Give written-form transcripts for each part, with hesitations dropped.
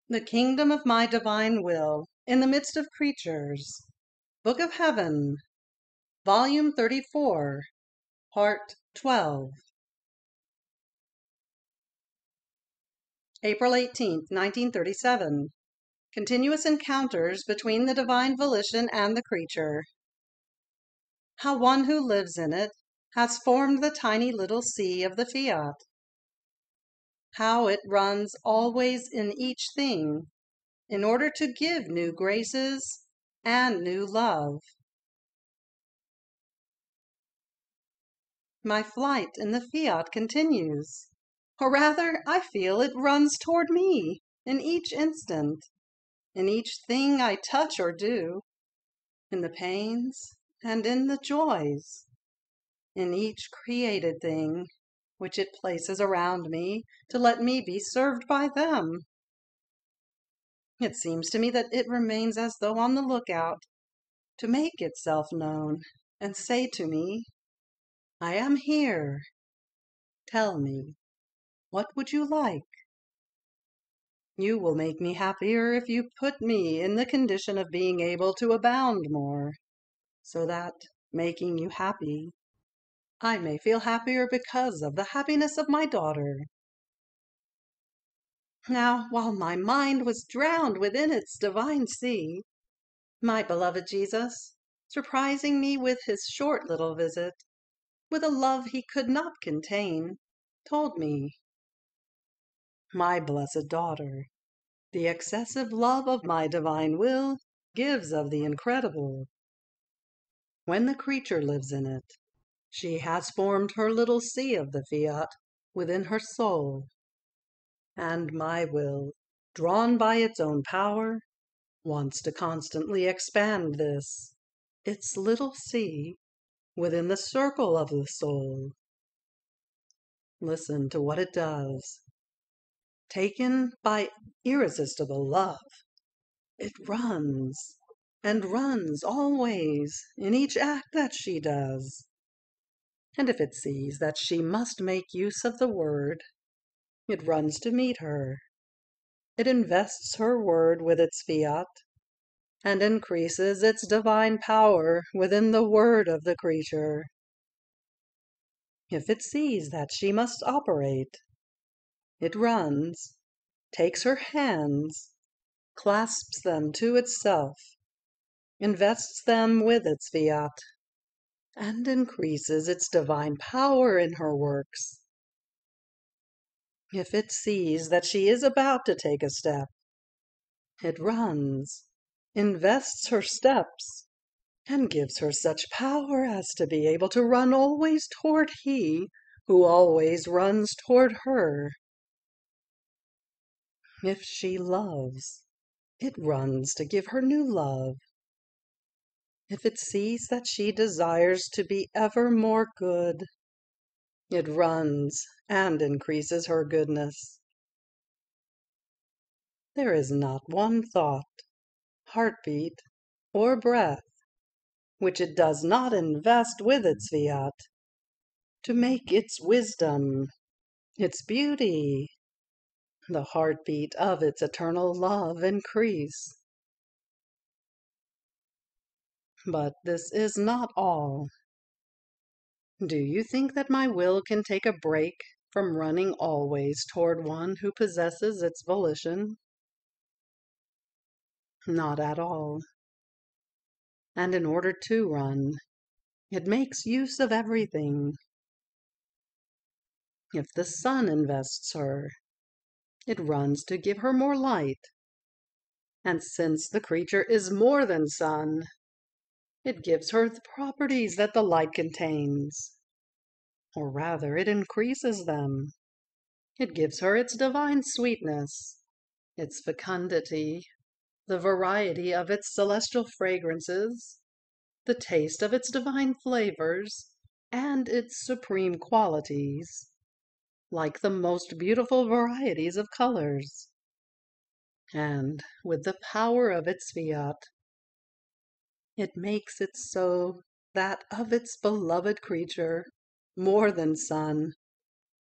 The kingdom of my divine will in the midst of creatures. Book of Heaven, Volume 34, Part 12. April 18th, 1937. Continuous encounters between the divine volition and the creature. How one who lives in it has formed the tiny little sea of the Fiat. How it runs always in each thing in order to give new graces and new love. My flight in the Fiat continues, or rather I feel it runs toward me in each instant, in each thing I touch or do, in the pains and in the joys, in each created thing which it places around me to let me be served by them. It seems to me that it remains as though on the lookout to make itself known and say to me, I am here. Tell me, what would you like? You will make me happier if you put me in the condition of being able to abound more, so that, making you happy, I may feel happier because of the happiness of my daughter. Now, while my mind was drowned within its divine sea, my beloved Jesus, surprising me with his short little visit, with a love he could not contain, told me, my blessed daughter, the excessive love of my divine will gives of the incredible. When the creature lives in it, she has formed her little sea of the Fiat within her soul, and my will, drawn by its own power, wants to constantly expand this, its little sea, within the circle of the soul. Listen to what it does. Taken by irresistible love, it runs and runs always in each act that she does. And if it sees that she must make use of the word, it runs to meet her. It invests her word with its Fiat, and increases its divine power within the word of the creature. If it sees that she must operate, it runs, takes her hands, clasps them to itself, invests them with its Fiat, and increases its divine power in her works. If it sees that she is about to take a step, it runs, invests her steps, and gives her such power as to be able to run always toward he who always runs toward her. If she loves, it runs to give her new love. If it sees that she desires to be ever more good, it runs and increases her goodness. There is not one thought, heartbeat, or breath which it does not invest with its Fiat, to make its wisdom, its beauty, the heartbeat of its eternal love increase. But this is not all. Do you think that my will can take a break from running always toward one who possesses its volition? Not at all. And in order to run, it makes use of everything. If the sun invests her, it runs to give her more light. And since the creature is more than sun, it gives her the properties that the light contains. Or rather, it increases them. It gives her its divine sweetness, its fecundity, the variety of its celestial fragrances, the taste of its divine flavors, and its supreme qualities, like the most beautiful varieties of colors. And with the power of its Fiat, it makes it so that of its beloved creature, more than sun,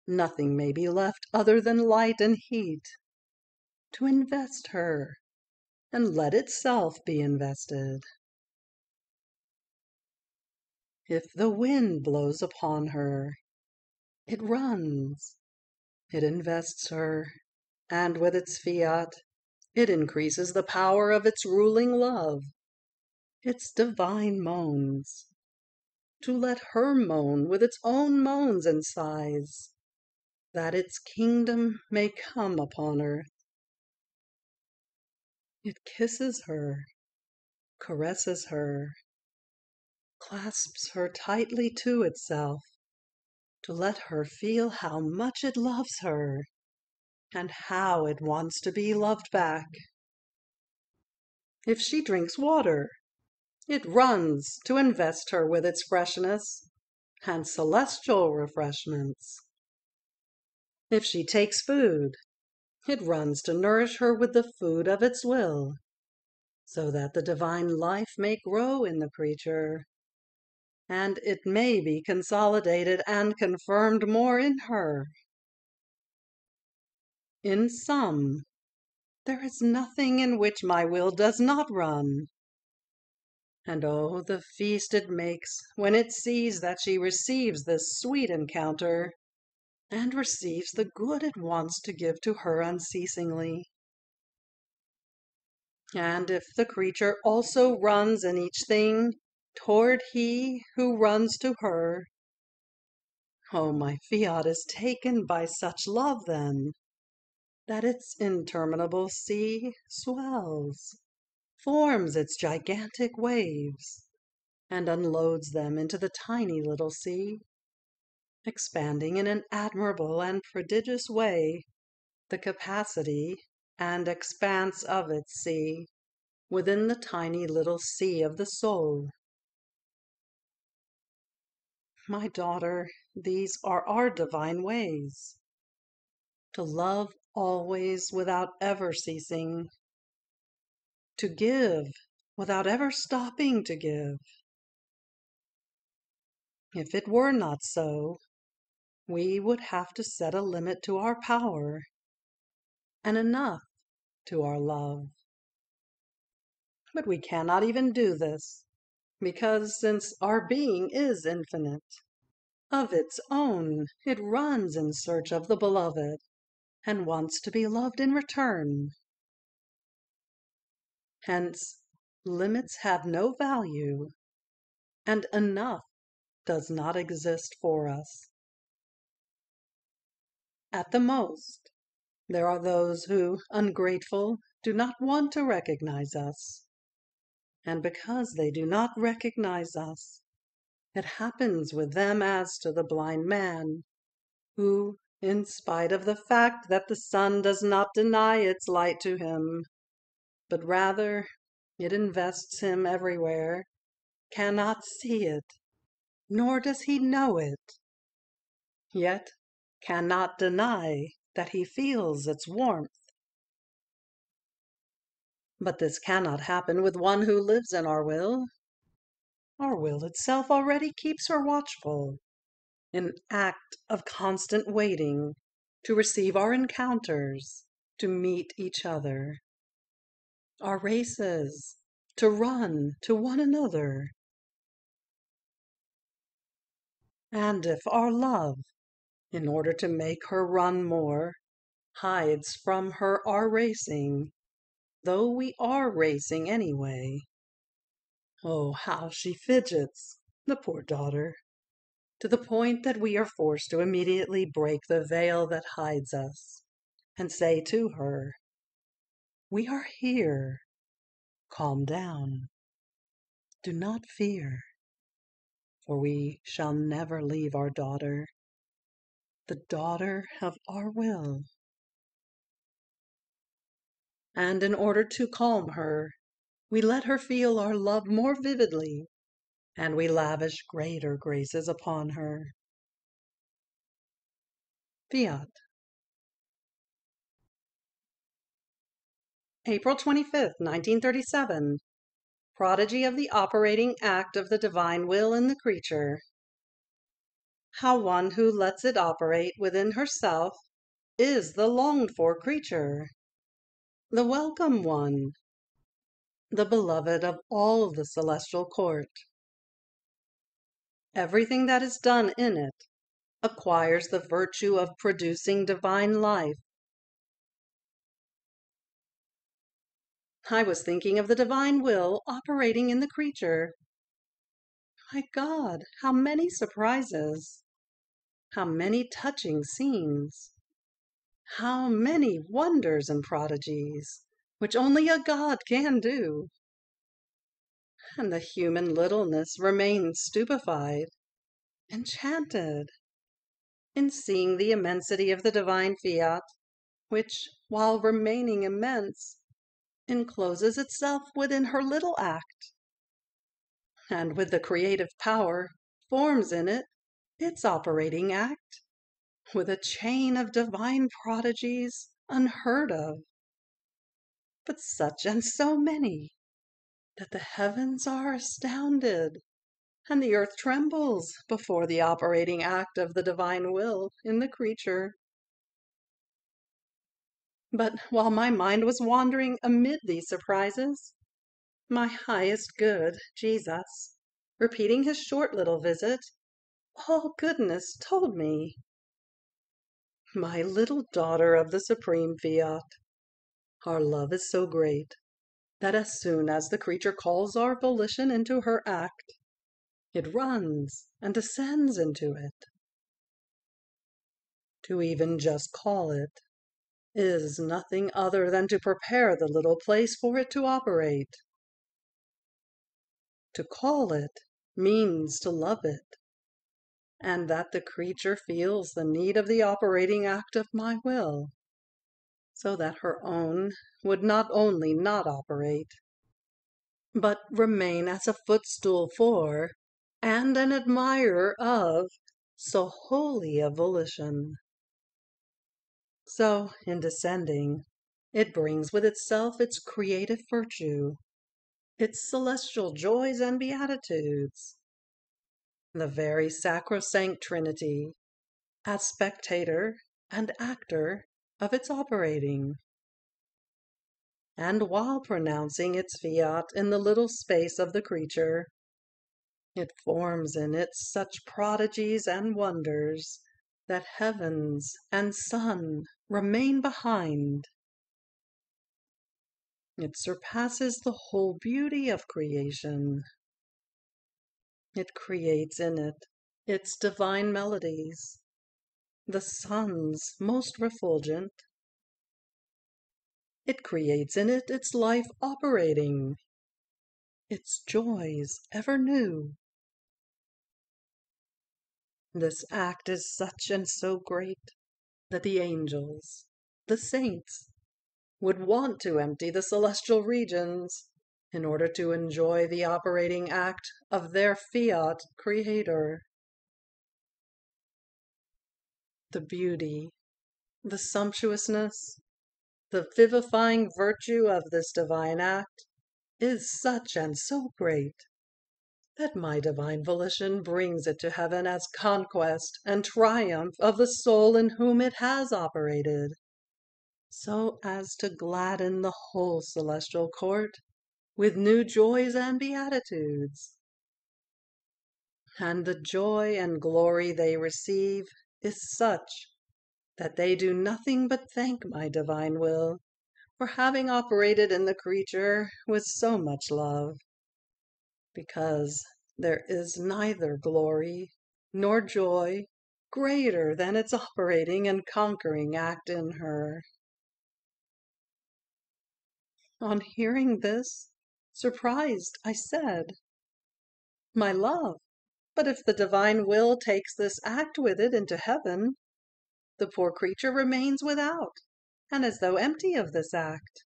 nothing may be left other than light and heat, to invest her and let itself be invested. If the wind blows upon her, it runs, it invests her, and with its fiat, it increases the power of its ruling love, its divine moans, to let her moan with its own moans and sighs, that its kingdom may come upon earth. It kisses her, caresses her, clasps her tightly to itself, to let her feel how much it loves her, and how it wants to be loved back. If she drinks water, it runs to invest her with its freshness and celestial refreshments. If she takes food, it runs to nourish her with the food of its will, so that the divine life may grow in the creature, and it may be consolidated and confirmed more in her. In sum, there is nothing in which my will does not run. And oh, the feast it makes when it sees that she receives this sweet encounter, and receives the good it wants to give to her unceasingly. And if the creature also runs in each thing toward he who runs to her, oh, my fiat is taken by such love then, that its interminable sea swells, forms its gigantic waves, and unloads them into the tiny little sea, expanding in an admirable and prodigious way the capacity and expanse of its sea within the tiny little sea of the soul. My daughter, these are our divine ways. To love always without ever ceasing. To give without ever stopping to give. If it were not so, we would have to set a limit to our power and enough to our love. But we cannot even do this, because since our being is infinite, of its own it runs in search of the beloved, and wants to be loved in return. Hence, limits have no value, and enough does not exist for us. At the most, there are those who, ungrateful, do not want to recognize us. And because they do not recognize us, it happens with them as to the blind man, who, in spite of the fact that the sun does not deny its light to him, but rather it invests him everywhere, cannot see it, nor does he know it, yet cannot deny that he feels its warmth. But this cannot happen with one who lives in our will. Our will itself already keeps her watchful, in act of constant waiting to receive our encounters, to meet each other, our races, to run to one another. And if our love, in order to make her run more, hides from her our racing, though we are racing anyway, oh, how she fidgets, the poor daughter, to the point that we are forced to immediately break the veil that hides us, and say to her, "We are here. Calm down. Do not fear, for we shall never leave our daughter, the daughter of our will." And in order to calm her, we let her feel our love more vividly, and we lavish greater graces upon her. Fiat. April 25th, 1937. Prodigy of the operating act of the divine will in the creature. How one who lets it operate within herself is the longed-for creature. the welcome one, the beloved of all the celestial court. Everything that is done in it acquires the virtue of producing divine life. I was thinking of the divine will operating in the creature. My God, how many surprises! How many touching scenes! How many wonders and prodigies, which only a God can do! And the human littleness remains stupefied, enchanted, in seeing the immensity of the divine fiat, which, while remaining immense, encloses itself within her little act, and with the creative power forms in it its operating act, with a chain of divine prodigies unheard of, but such and so many that the heavens are astounded, and the earth trembles before the operating act of the divine will in the creature. But while my mind was wandering amid these surprises, my highest good, Jesus, repeating his short little visit, all goodness, told me, "My little daughter of the supreme fiat, our love is so great that as soon as the creature calls our volition into her act, it runs and descends into it. To even just call it is nothing other than to prepare the little place for it to operate. To call it means to love it, and that the creature feels the need of the operating act of my will, so that her own would not only not operate, but remain as a footstool for, and an admirer of, so holy a volition. So, in descending, it brings with itself its creative virtue, its celestial joys and beatitudes, the very sacrosanct Trinity, as spectator and actor of its operating. And while pronouncing its fiat in the little space of the creature, it forms in it such prodigies and wonders that heavens and sun remain behind. It surpasses the whole beauty of creation. It creates in it its divine melodies, the sun's most refulgent. It creates in it its life operating, its joys ever new. This act is such and so great that the angels, the saints, would want to empty the celestial regions in order to enjoy the operating act of their fiat creator. The beauty, the sumptuousness, the vivifying virtue of this divine act is such and so great that my divine volition brings it to heaven as conquest and triumph of the soul in whom it has operated, so as to gladden the whole celestial court with new joys and beatitudes. And the joy and glory they receive is such that they do nothing but thank my divine will for having operated in the creature with so much love, because there is neither glory nor joy greater than its operating and conquering act in her. On hearing this, surprised, I said, "My love, but if the divine will takes this act with it into heaven, the poor creature remains without, and as though empty of this act."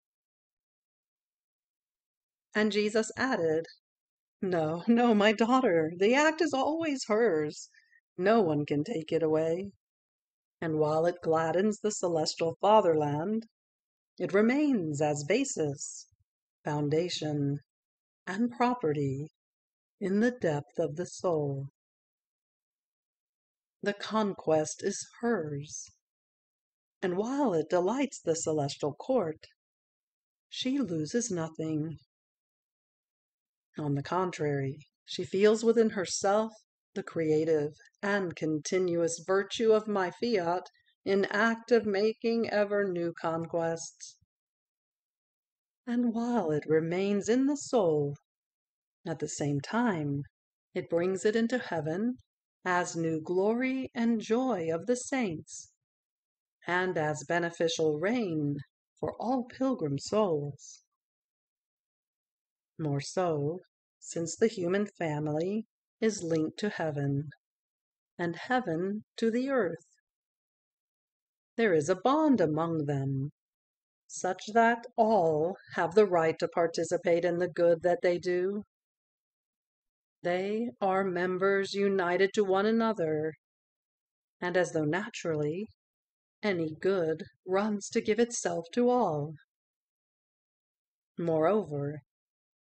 And Jesus added, "No, no, my daughter, the act is always hers. No one can take it away. And while it gladdens the celestial fatherland, it remains as basis, foundation, and property in the depth of the soul. The conquest is hers. And while it delights the celestial court, she loses nothing. On the contrary, she feels within herself the creative and continuous virtue of my fiat in act of making ever new conquests. And while it remains in the soul, at the same time, it brings it into heaven as new glory and joy of the saints, and as beneficial rain for all pilgrim souls. More so, since the human family is linked to heaven, and heaven to the earth. There is a bond among them, such that all have the right to participate in the good that they do. They are members united to one another, and as though naturally, any good runs to give itself to all. Moreover,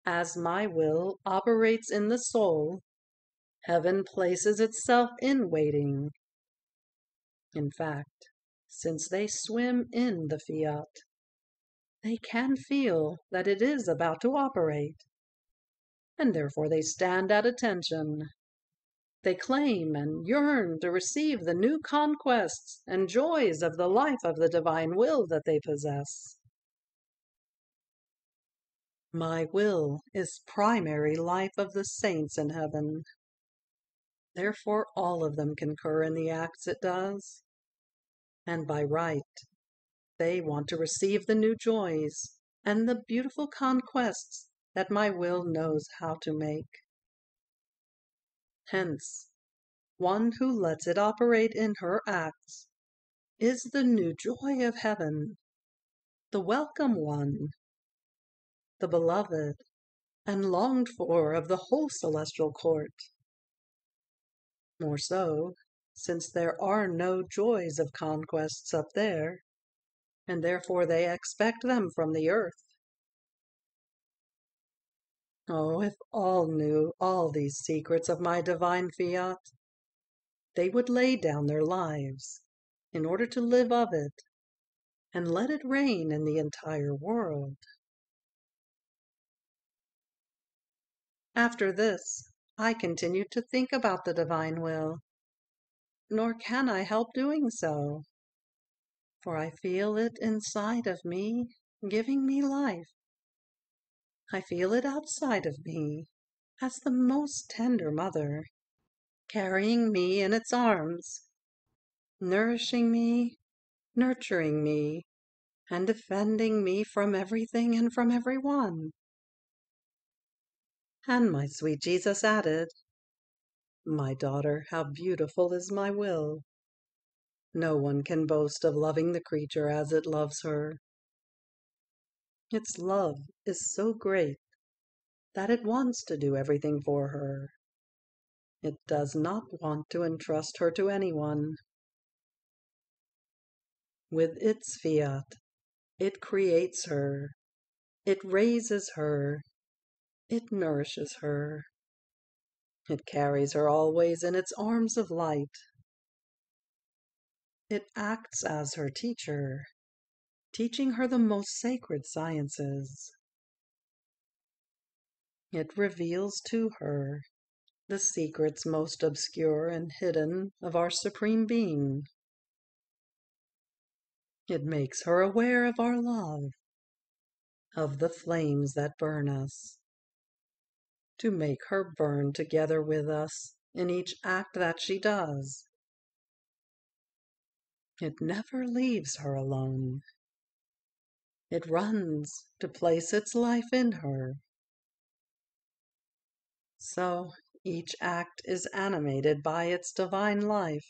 as my will operates in the soul, heaven places itself in waiting. In fact, since they swim in the fiat, they can feel that it is about to operate, and therefore they stand at attention. They claim and yearn to receive the new conquests and joys of the life of the divine will that they possess. My will is primary life of the saints in heaven. Therefore all of them concur in the acts it does. And by right, they want to receive the new joys and the beautiful conquests that my will knows how to make. Hence, one who lets it operate in her acts is the new joy of heaven, the welcome one, the beloved and longed for of the whole celestial court. More so, since there are no joys of conquests up there, and therefore they expect them from the earth. Oh, if all knew all these secrets of my divine fiat, they would lay down their lives in order to live of it and let it reign in the entire world. After this, I continued to think about the divine will, nor can I help doing so, for I feel it inside of me, giving me life. I feel it outside of me, as the most tender mother, carrying me in its arms, nourishing me, nurturing me, and defending me from everything and from everyone. And my sweet Jesus added, "My daughter, how beautiful is my will! No one can boast of loving the creature as it loves her. Its love is so great that it wants to do everything for her. It does not want to entrust her to anyone. With its fiat, it creates her, it raises her, it nourishes her. It carries her always in its arms of light. It acts as her teacher, teaching her the most sacred sciences. It reveals to her the secrets most obscure and hidden of our Supreme Being. It makes her aware of our love, of the flames that burn us, to make her burn together with us in each act that she does. It never leaves her alone. It runs to place its life in her. So each act is animated by its divine life,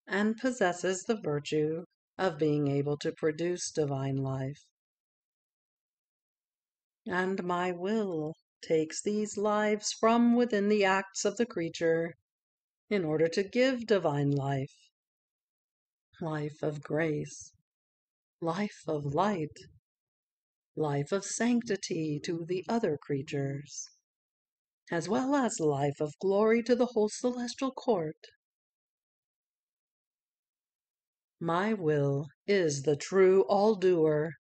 and possesses the virtue of being able to produce divine life. And my will takes these lives from within the acts of the creature in order to give divine life, life of grace, life of light, life of sanctity to the other creatures, as well as life of glory to the whole celestial court. My will is the true all-doer.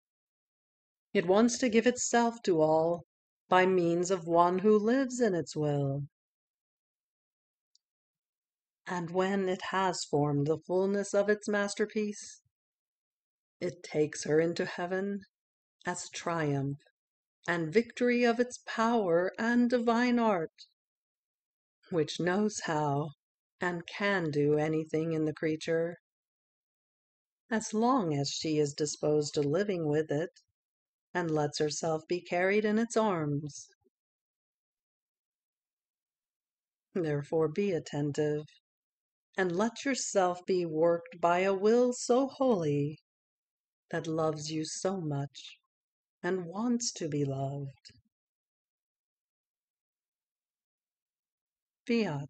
It wants to give itself to all by means of one who lives in its will. And when it has formed the fullness of its masterpiece, it takes her into heaven as triumph and victory of its power and divine art, which knows how and can do anything in the creature, as long as she is disposed to living with it and lets herself be carried in its arms. Therefore be attentive, and let yourself be worked by a will so holy that loves you so much and wants to be loved. Fiat.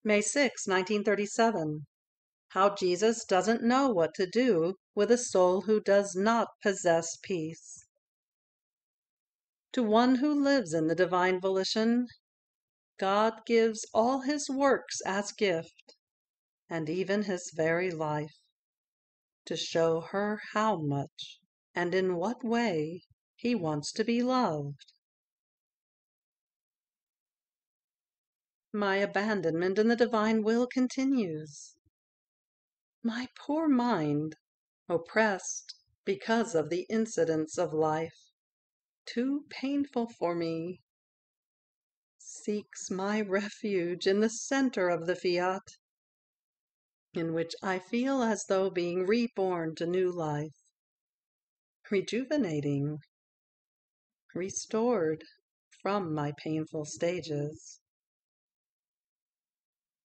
May 6, 1937. How Jesus doesn't know what to do with a soul who does not possess peace. To one who lives in the divine volition, God gives all his works as gift, and even his very life, to show her how much and in what way he wants to be loved. My abandonment in the divine will continues. My poor mind, oppressed because of the incidents of life, too painful for me, seeks my refuge in the center of the Fiat, in which I feel as though being reborn to new life, rejuvenating, restored from my painful stages.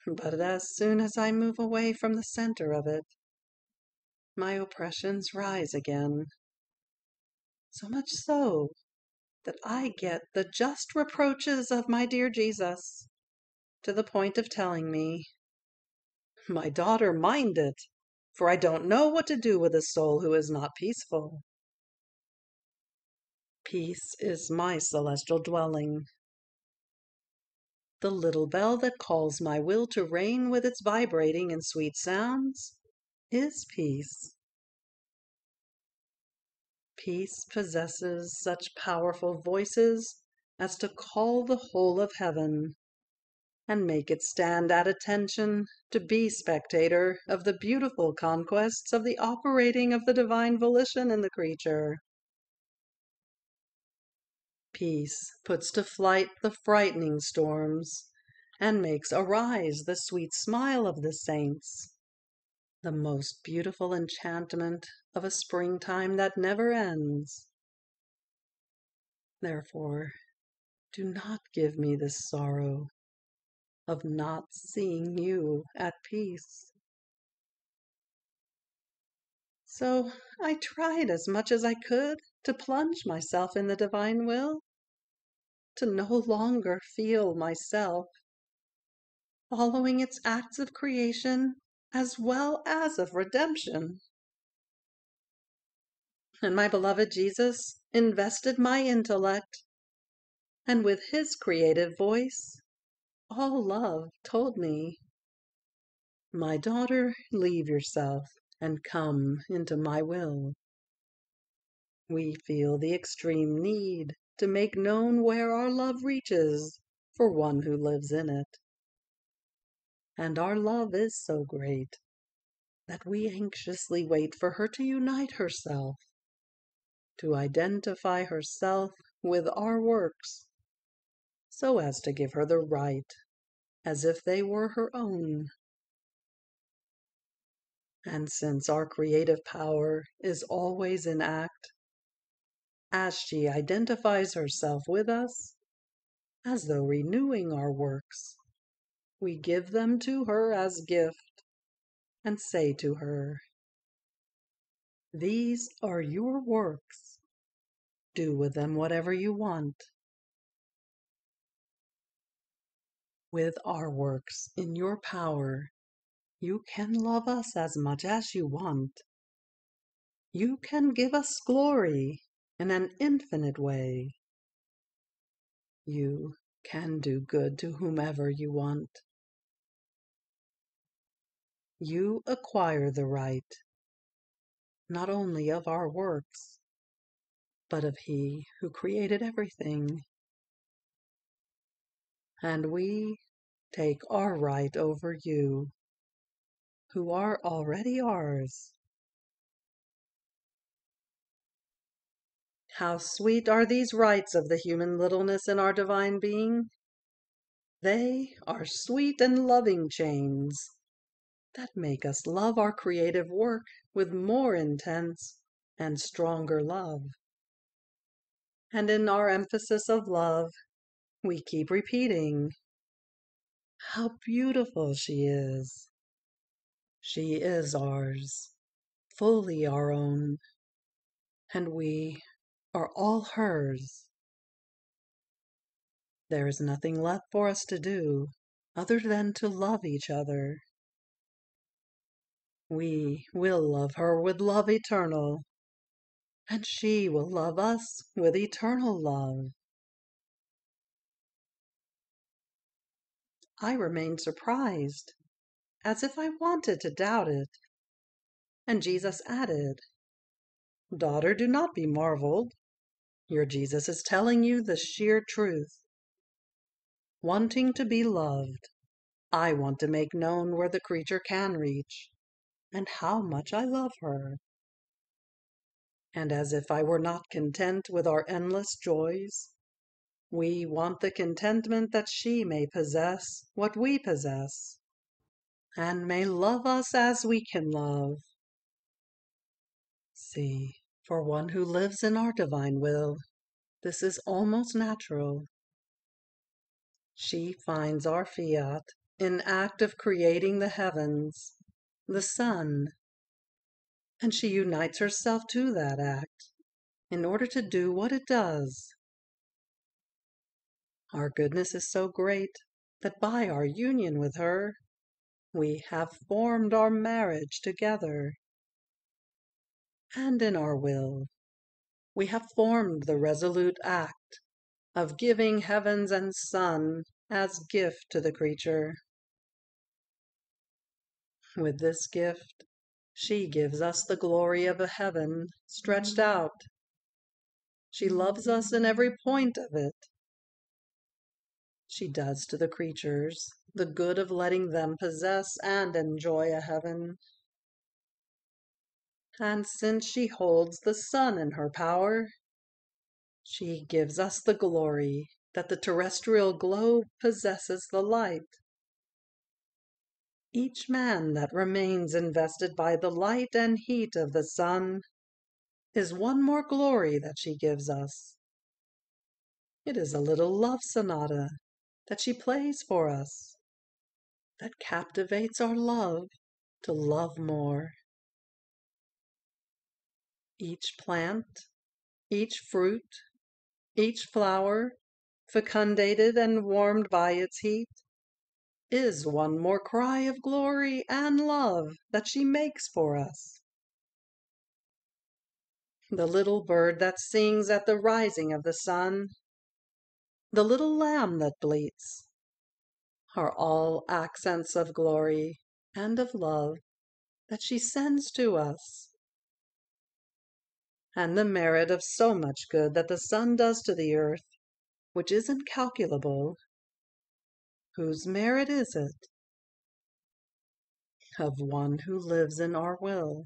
But as soon as I move away from the center of it, my oppressions rise again, so much so that I get the just reproaches of my dear Jesus, to the point of telling me, "My daughter, mind it, for I don't know what to do with a soul who is not peaceful." Peace is my celestial dwelling. The little bell that calls my will to reign with its vibrating and sweet sounds is peace. Peace possesses such powerful voices as to call the whole of heaven and make it stand at attention to be spectator of the beautiful conquests of the operating of the divine volition in the creature. Peace puts to flight the frightening storms and makes arise the sweet smile of the saints, the most beautiful enchantment of a springtime that never ends. Therefore, do not give me this sorrow of not seeing you at peace. So I tried as much as I could to plunge myself in the divine will, to no longer feel myself, following its acts of creation as well as of redemption. And my beloved Jesus invested my intellect, and with his creative voice, all love told me, "My daughter, leave yourself and come into my will." We feel the extreme need to make known where our love reaches for one who lives in it. And our love is so great that we anxiously wait for her to unite herself, to identify herself with our works, so as to give her the right, as if they were her own. And since our creative power is always in act, as she identifies herself with us, as though renewing our works, we give them to her as gift, and say to her, "These are your works. Do with them whatever you want." With our works in your power, you can love us as much as you want. You can give us glory in an infinite way. You can do good to whomever you want. You acquire the right not only of our works, but of He who created everything. And we take our right over you, who are already ours. How sweet are these rights of the human littleness in our divine being! They are sweet and loving chains that make us love our creative work with more intense and stronger love. And in our emphasis of love, we keep repeating, how beautiful she is. She is ours, fully our own, and we are all hers. There is nothing left for us to do other than to love each other. We will love her with love eternal, and she will love us with eternal love. I remained surprised, as if I wanted to doubt it, and Jesus added, "Daughter, do not be marveled. Your Jesus is telling you the sheer truth. Wanting to be loved, I want to make known where the creature can reach, and how much I love her. And as if I were not content with our endless joys, we want the contentment that she may possess what we possess, and may love us as we can love. See, for one who lives in our divine will, this is almost natural. She finds our Fiat in act of creating the heavens, the sun, and she unites herself to that act in order to do what it does. Our goodness is so great that by our union with her, we have formed our marriage together. And in our will, we have formed the resolute act of giving heavens and sun as gift to the creature. With this gift, she gives us the glory of a heaven stretched out. She loves us in every point of it. She does to the creatures the good of letting them possess and enjoy a heaven. And since she holds the sun in her power, she gives us the glory that the terrestrial globe possesses the light. Each man that remains invested by the light and heat of the sun is one more glory that she gives us. It is a little love sonata that she plays for us, that captivates our love to love more. Each plant, each fruit, each flower, fecundated and warmed by its heat, is one more cry of glory and love that she makes for us. The little bird that sings at the rising of the sun, the little lamb that bleats, are all accents of glory and of love that she sends to us. And the merit of so much good that the sun does to the earth, which is incalculable, whose merit is it? Of one who lives in our will.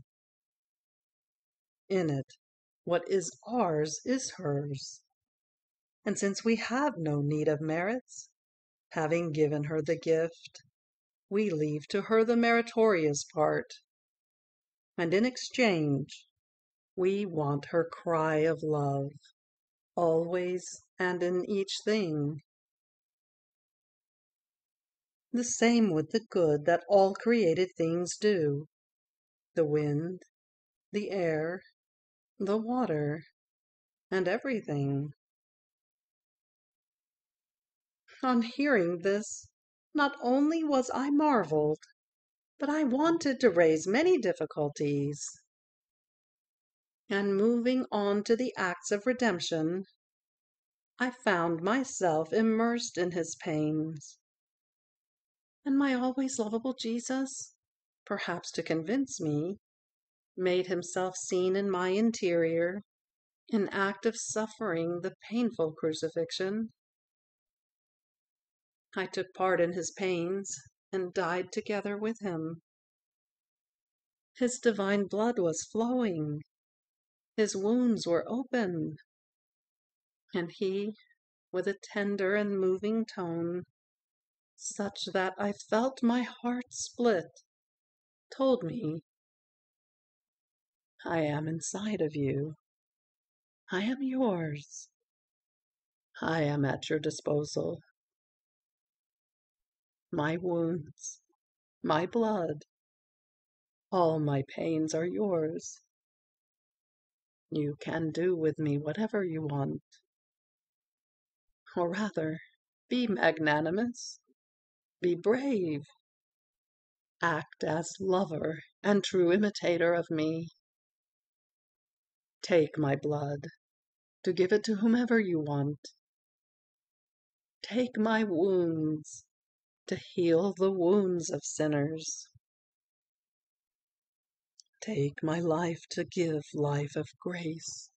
In it, what is ours is hers. And since we have no need of merits, having given her the gift, we leave to her the meritorious part. And in exchange, we want her cry of love, always and in each thing. The same with the good that all created things do, the wind, the air, the water, and everything. On hearing this, not only was I marveled, but I wanted to raise many difficulties. And moving on to the acts of redemption, I found myself immersed in his pains. And my always lovable Jesus, perhaps to convince me, made himself seen in my interior, in act of suffering the painful crucifixion. I took part in his pains and died together with him. His divine blood was flowing, his wounds were open, and he, with a tender and moving tone, such that I felt my heart split, told me, "I am inside of you. I am yours. I am at your disposal. My wounds, my blood, all my pains are yours. You can do with me whatever you want. Or rather, be magnanimous, be brave, act as lover and true imitator of me. Take my blood, to give it to whomever you want. Take my wounds, to heal the wounds of sinners. Take my life, to give life of grace,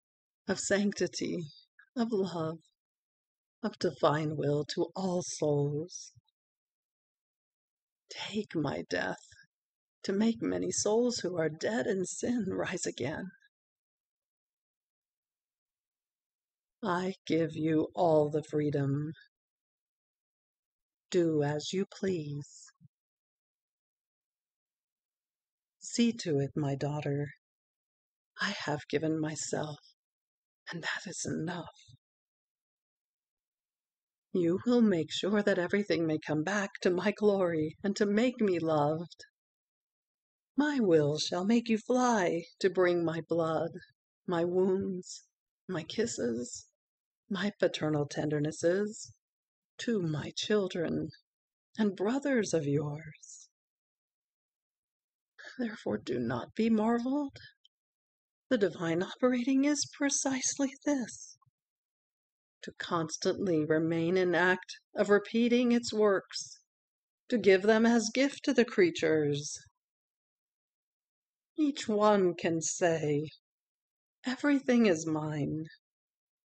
of sanctity, of love, of divine will to all souls. Take my death, to make many souls who are dead in sin rise again. I give you all the freedom. Do as you please. See to it, my daughter. I have given myself, and that is enough. You will make sure that everything may come back to my glory and to make me loved. My will shall make you fly to bring my blood, my wounds, my kisses, my paternal tendernesses to my children and brothers of yours. Therefore do not be marveled. The divine operating is precisely this: to constantly remain in act of repeating its works, to give them as gift to the creatures. Each one can say, "Everything is mine.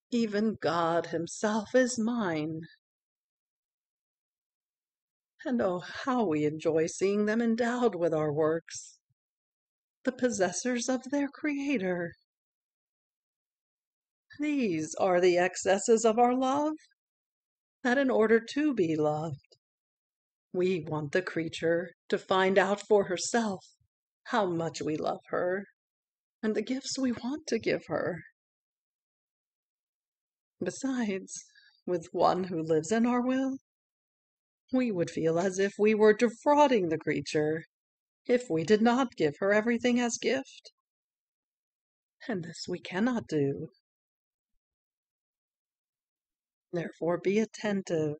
Even God himself is mine." And oh, how we enjoy seeing them endowed with our works, the possessors of their Creator. These are the excesses of our love, that in order to be loved, we want the creature to find out for herself how much we love her and the gifts we want to give her. Besides, with one who lives in our will, we would feel as if we were defrauding the creature if we did not give her everything as gift. And this we cannot do. Therefore be attentive.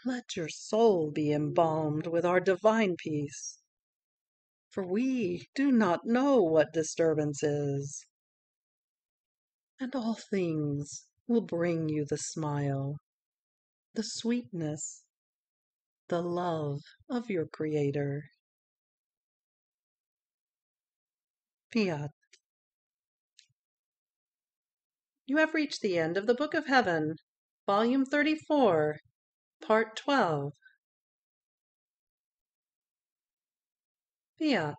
Let your soul be embalmed with our divine peace, for we do not know what disturbance is. And all things will bring you the smile, the sweetness, the love of your Creator. Fiat. You have reached the end of the Book of Heaven, Volume 34, Part 12. Fiat.